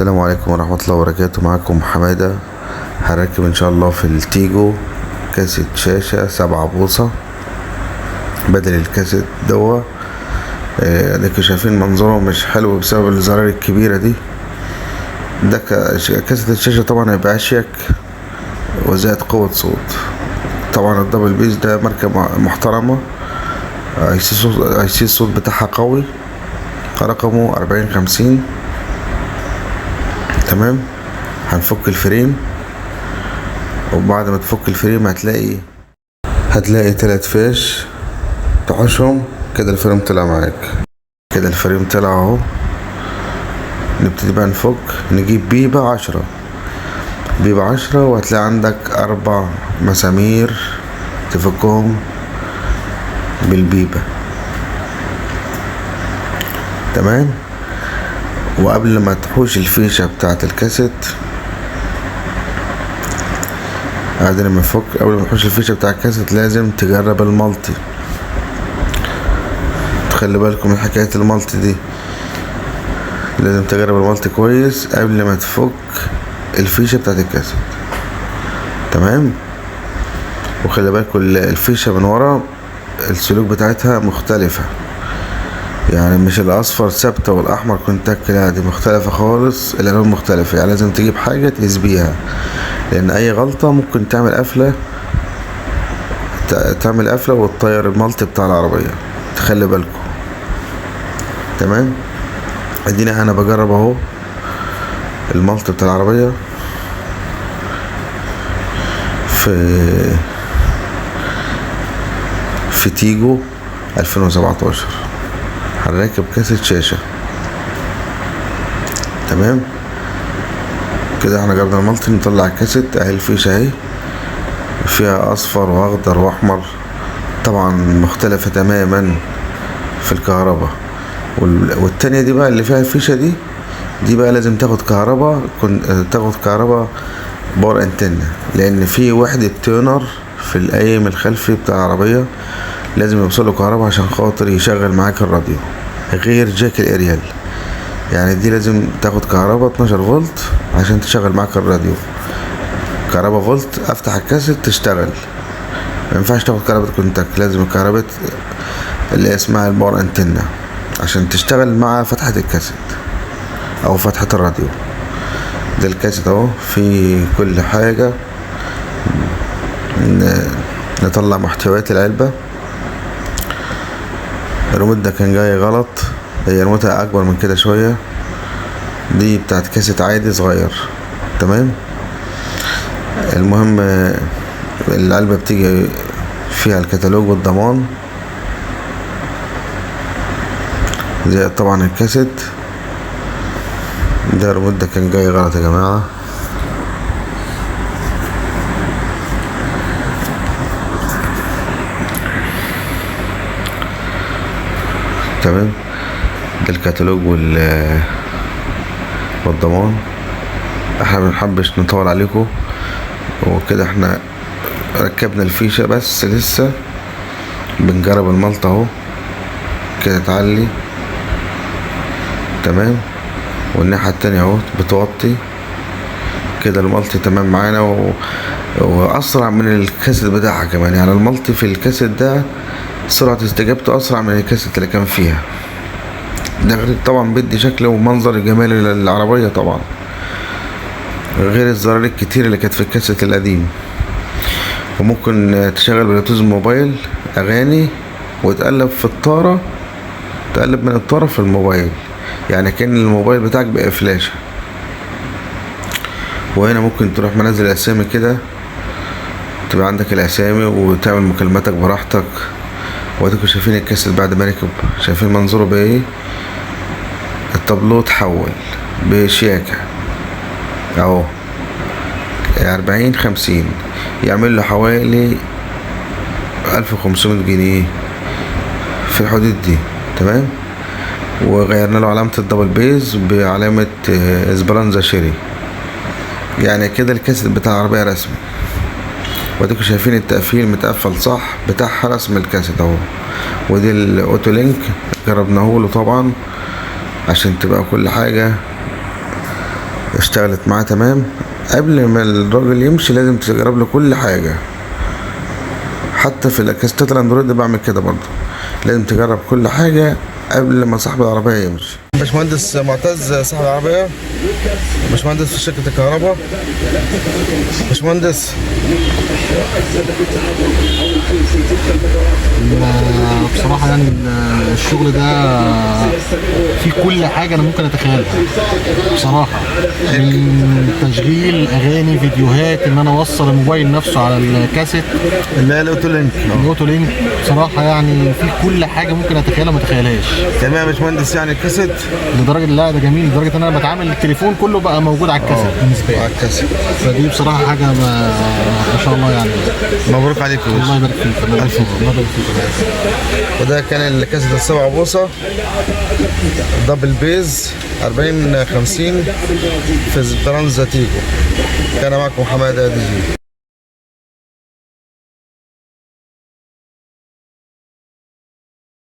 السلام عليكم ورحمة الله وبركاته. معاكم حمادة. هركب ان شاء الله في التيجو كاسيت شاشة 7 بوصة بدل الكاسيت دوا. اديكوا شايفين منظره مش حلو بسبب الزراير الكبيرة دي. ده كاسيت الشاشة طبعا هيبقى اشيك وزائد قوة صوت. طبعا الدبل بيس ده ماركة محترمة. اي سي الصوت بتاعها قوي، رقمه 4050. تمام. هنفك الفريم، وبعد ما تفك الفريم هتلاقي 3 فيش تحوشهم كده. الفريم طلع معاك كده، الفريم طلع اهو. نبتدي بقى نفك، نجيب بيبة 10 وهتلاقي عندك 4 مسامير تفكهم بالبيبة. تمام. وقبل ما تحوش الفيشة بتاعت الكاسيت، قبل ما تحوش الفيشة بتاع الكاسيت لازم تجرب المالتي. تخلي بالكم من حكاية المالتي دي، لازم تجرب المالتي كويس قبل ما تفك الفيشة بتاعت الكاسيت. تمام. وخلي بالكم الفيشة من ورا السلوك بتاعتها مختلفة، يعني مش الاصفر ثابته والاحمر كونتاك، لا دي مختلفه خالص، الالوان مختلفه. يعني لازم تجيب حاجه تقيس بيها، لان اي غلطه ممكن تعمل قفله وتطير المالتي بتاع العربيه. تخلي بالكم. تمام. ادينا انا بجرب اهو المالتي بتاع العربيه في تيجو 2017. هنركب كاسيت شاشة. تمام كده. احنا جربنا المالتي، نطلع الكاسيت اهي. الفيشة اهي فيها اصفر واخضر واحمر، طبعا مختلفة تماما في الكهرباء. والتانية دي بقى اللي فيها الفيشة دي بقى لازم تاخد كهرباء باور انتنا، لان في وحدة تيونر في القايم الخلفي بتاع العربية لازم يوصله كهرباء عشان خاطر يشغل معاك الراديو، غير جاك الاريال. يعني دي لازم تاخد كهرباء 12 فولت عشان تشغل معاك الراديو. كهرباء فولت افتح الكاسيت تشتغل. ما ينفعش تاخد كهرباء كونتاك، لازم الكهرباء اللي اسمها الباور انتنا عشان تشتغل مع فتحة الكاسيت او فتحة الراديو. ده الكاسيت اهو في كل حاجة. نطلع محتويات العلبة. الريموت ده كان جاي غلط، هي ريموتها اكبر من كده شوية، دي بتاعت كاسيت عادي صغير. تمام. المهم العلبة بتيجي فيها الكتالوج والضمان، زي طبعا الكاسيت. ده الريموت ده كان جاي غلط يا جماعة. تمام. ده الكتالوج والضمان. احنا منحبش نطول عليكم، وكده احنا ركبنا الفيشة بس لسه بنجرب الملطة اهو كده تعلي. تمام. والناحية التانية اهو بتوطي كده. الملطي تمام معانا واسرع من الكاسيت بتاعها كمان. يعني الملطي في الكاسيت ده سرعة استجابته اسرع من الكاسيت اللي كان فيها. ده غير طبعا بدي شكل ومنظر جمالي للعربية طبعا، غير الزرار الكتير اللي كانت في الكاسيت القديم. وممكن تشغل بلوتوث موبايل اغاني وتقلب في الطارة، تقلب من الطارة في الموبايل، يعني كأن الموبايل بتاعك بقى فلاشة. وهنا ممكن تروح منزل اسامي كده، تبقى عندك الاسامي وتعمل مكالماتك براحتك. واديكوا شايفين الكاسيت بعد ما ركب، شايفين منظره بايه. التابلو اتحول بشياكة اهو 4050، يعمل له حوالي 1500 جنيه في الحدود دي. تمام. وغيرنا له علامة الدبل بيز بعلامة اسبرانزا شيري، يعني كده الكاسيت بتاع العربية رسمي. واديكوا شايفين التقفيل متقفل صح بتاعها، رسم الكاسيت اهو. ودي الاوتو لينك جربناه له طبعا عشان تبقى كل حاجة اشتغلت معاه تمام. قبل ما الراجل يمشي لازم تجرب له كل حاجة، حتى في الكاسيتات الاندرويد بعمل كده برضه، لازم تجرب كل حاجة قبل ما صاحب العربية يمشي. باشمهندس معتز صاحب العربية، باشمهندس في شركة الكهرباء. باشمهندس بصراحة يعني الشغل ده فيه كل حاجة أنا ممكن أتخيلها بصراحة، من تشغيل أغاني، فيديوهات، إن أنا أوصل الموبايل نفسه على الكاسيت اللي هي الأوتو لينك. الأوتو لينك بصراحة يعني فيه كل حاجة ممكن أتخيلها ما أتخيلهاش. تمام يا باشمهندس، يعني الكاسيت لدرجة لا ده جميل، لدرجة إن أنا بتعامل التليفون كله بقى موجود على الكاسيت بالنسبة لي. على الكاسيت، فدي بصراحة حاجة ما شاء الله يعني. مبروك عليك يا باشا. الله يبارك فيك. الله يبارك فيك. وده كان الكاسيت السبعة بوصة دبل بيز 4050 في برانزا تيجو. كان معكم حمادة دي جي.